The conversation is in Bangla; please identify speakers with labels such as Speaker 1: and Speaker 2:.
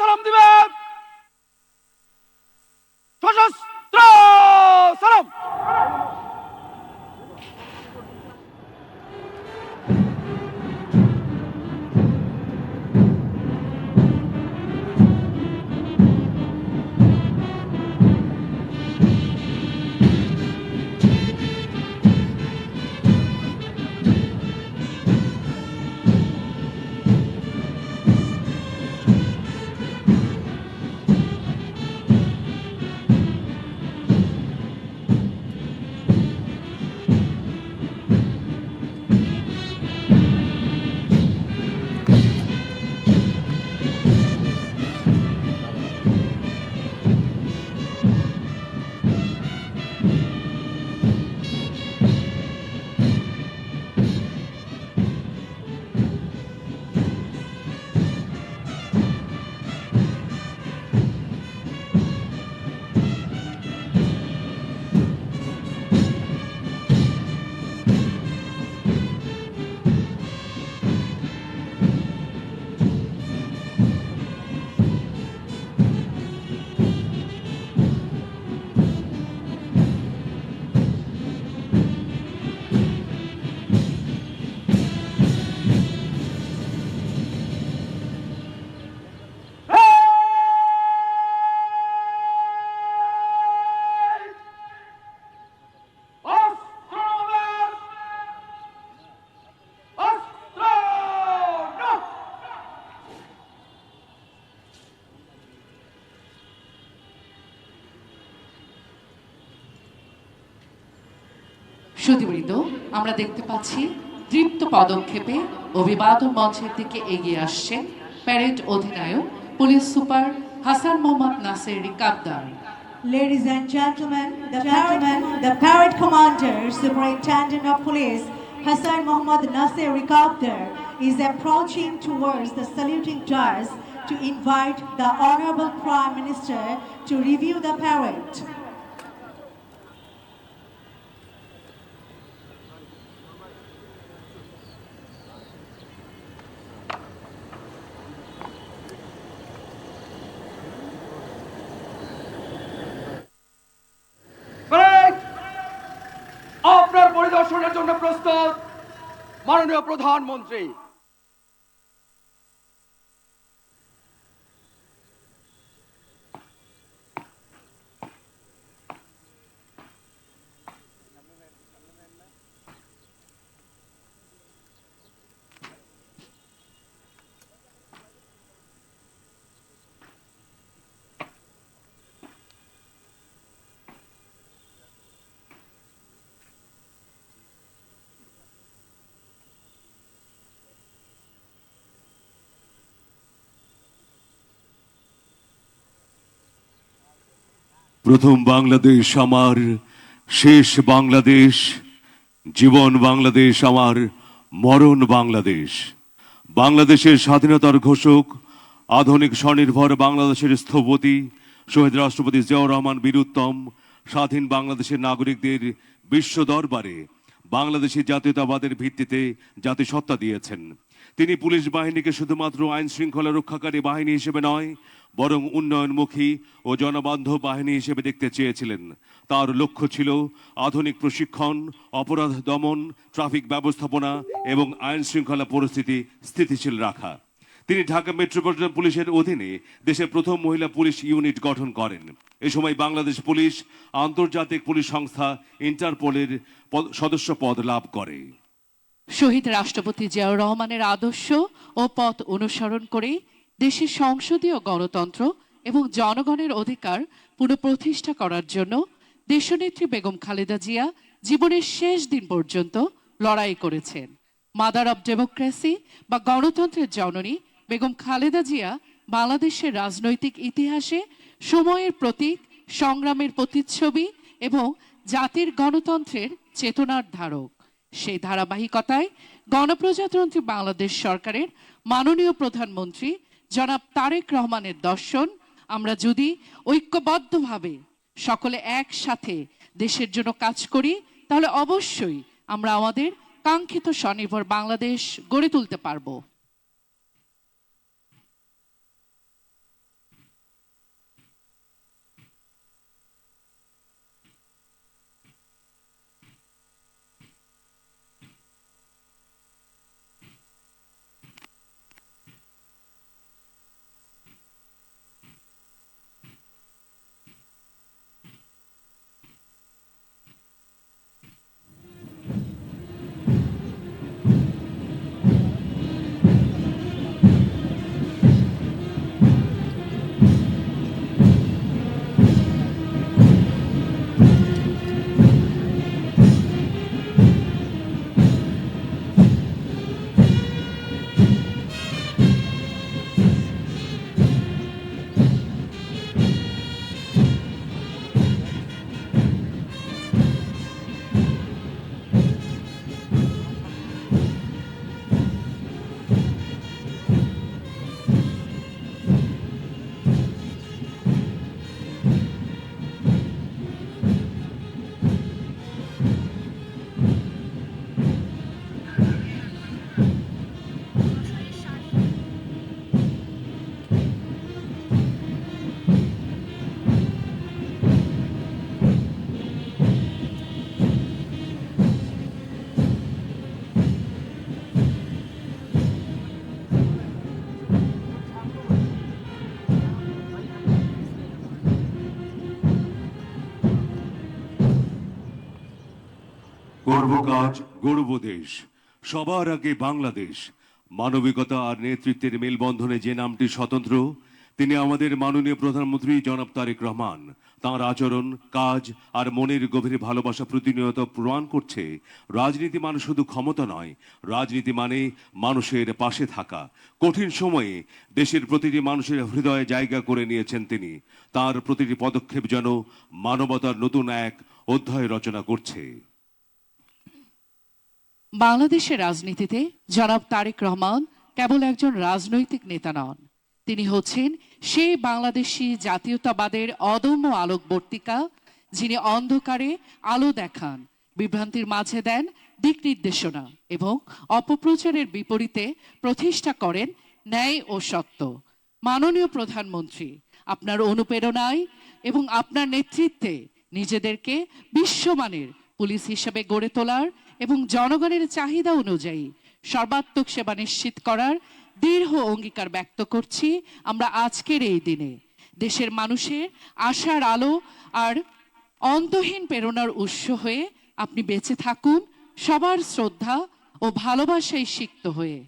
Speaker 1: সালাম দিবেন। সশস্ত্র সালাম।
Speaker 2: সুধীবৃন্দ, আমরা দেখতে পাচ্ছি দৃপ্ত পদক্ষেপে অভিবাদন মঞ্চের দিকে এগিয়ে আসছেন প্যারেড অধিনায়ক police super Hasan Mohammad Naser Rikabdar.
Speaker 3: Ladies and gentlemen, the parade commander, Superintendent of Police Hassan Mohammad Nasir Rikabdar is approaching towards the saluting dais to invite the Honorable Prime Minister to review the parade.
Speaker 1: আপনার পরিদর্শনের জন্য প্রস্তুত মাননীয় প্রধানমন্ত্রী।
Speaker 4: প্রথম বাংলাদেশ আমার, শেষ বাংলাদেশ, জীবন বাংলাদেশ আমার, মরণ বাংলাদেশ। বাংলাদেশের স্বাধীনতার ঘোষক, আধুনিক স্বনির্ভর বাংলাদেশের স্থপতি শহীদ রাষ্ট্রপতি জিয়াউর রহমান বীরুত্তম স্বাধীন বাংলাদেশের নাগরিকদের বিশ্ব দরবারে বাংলাদেশী জাতীয়তাবাদের ভিত্তিতে জাতিসত্তা দিয়েছেন। তিনি পুলিশ বাহিনীকে শুধুমাত্র আইন শৃঙ্খলা রক্ষাকারী বাহিনী হিসেবে নয়, বরং উন্নয়নমুখী ও জনবান্ধব বাহিনী হিসেবে দেখতে চেয়েছিলেন। তার লক্ষ্য ছিল আধুনিক প্রশিক্ষণ, অপরাধ দমন, ট্রাফিক ব্যবস্থাপনা এবং আইন শৃঙ্খলা পরিস্থিতি স্থিতিশীল রাখা। তিনি ঢাকা মেট্রোপলিটন পুলিশের অধীনে দেশের প্রথম মহিলা পুলিশ ইউনিট গঠন করেন। এ সময় বাংলাদেশ পুলিশ আন্তর্জাতিক পুলিশ সংস্থা ইন্টারপোলের সদস্য পদ লাভ করে।
Speaker 2: শহীদ রাষ্ট্রপতি জিয়াউর রহমানের আদর্শ ও পথ অনুসরণ করে দেশের সংসদীয় গণতন্ত্র এবং জনগণের অধিকার পুনঃপ্রতিষ্ঠা করার জন্য দেশনেত্রী বেগম খালেদা জিয়া জীবনের শেষ দিন পর্যন্ত লড়াই করেছেন। মাদার অব ডেমোক্রেসি বা গণতন্ত্রের জননী বেগম খালেদা জিয়া বাংলাদেশের রাজনৈতিক ইতিহাসে সময়ের প্রতীক, সংগ্রামের প্রতিচ্ছবি এবং জাতির গণতন্ত্রের চেতনার ধারক। সেই ধারাবাহিকতায় গণপ্রজাতন্ত্রী বাংলাদেশ সরকারের মাননীয় প্রধানমন্ত্রী জনাব তারেক রহমানের দর্শন, আমরা যদি ঐক্যবদ্ধভাবে সকলে একসাথে দেশের জন্য কাজ করি, তাহলে অবশ্যই আমরা আমাদের কাঙ্ক্ষিত স্বনির্ভর বাংলাদেশ গড়ে তুলতে পারব।
Speaker 4: গর্ব কাজ গর্ব দেশ, সবার আগে বাংলাদেশ। মানবিকতা আর নেতৃত্বের মেলবন্ধনে যে নামটি স্বতন্ত্র, তিনি আমাদের মাননীয় প্রধানমন্ত্রী জনাব তারেক রহমান। তাঁর আচরণ, কাজ আর মনের গভীরে ভালোবাসা প্রতিনিয়ত প্রমাণ করছে রাজনীতি মানে শুধু ক্ষমতা নয়, রাজনীতি মানে মানুষের পাশে থাকা। কঠিন সময়ে দেশের প্রতিটি মানুষের হৃদয়ে জায়গা করে নিয়েছেন তিনি। তার প্রতিটি পদক্ষেপ যেন মানবতার নতুন এক অধ্যায় রচনা করছে।
Speaker 2: বাংলাদেশের রাজনীতিতে জনাব তারেক রহমান কেবল একজন রাজনৈতিক নেতা নন, তিনি হচ্ছেন সেই বাংলাদেশি জাতীয়তাবাদের অদম্য আলোকবর্তিকা, যিনি অন্ধকারে আলো দেখান, বিভ্রান্তির মাঝে দেন দিক নির্দেশনা এবং অপপ্রচারের বিপরীতে প্রতিষ্ঠা করেন ন্যায় ও সত্য। মাননীয় প্রধানমন্ত্রী, আপনার অনুপ্রেরণায় এবং আপনার নেতৃত্বে নিজেদেরকে বিশ্বমানের পুলিশ হিসেবে গড়ে তোলার এবং জনগণের চাহিদা অনুযায়ী সর্বাত্মক সেবা নিশ্চিত করার দৃঢ় অঙ্গীকার ব্যক্ত করছি আমরা আজকের এই দিনে। দেশের মানুষের আশার আলো আর অন্তহীন প্রেরণার উৎস হয়ে আপনি বেঁচে থাকুন, সবার শ্রদ্ধা ও ভালোবাসায় সিক্ত হয়ে।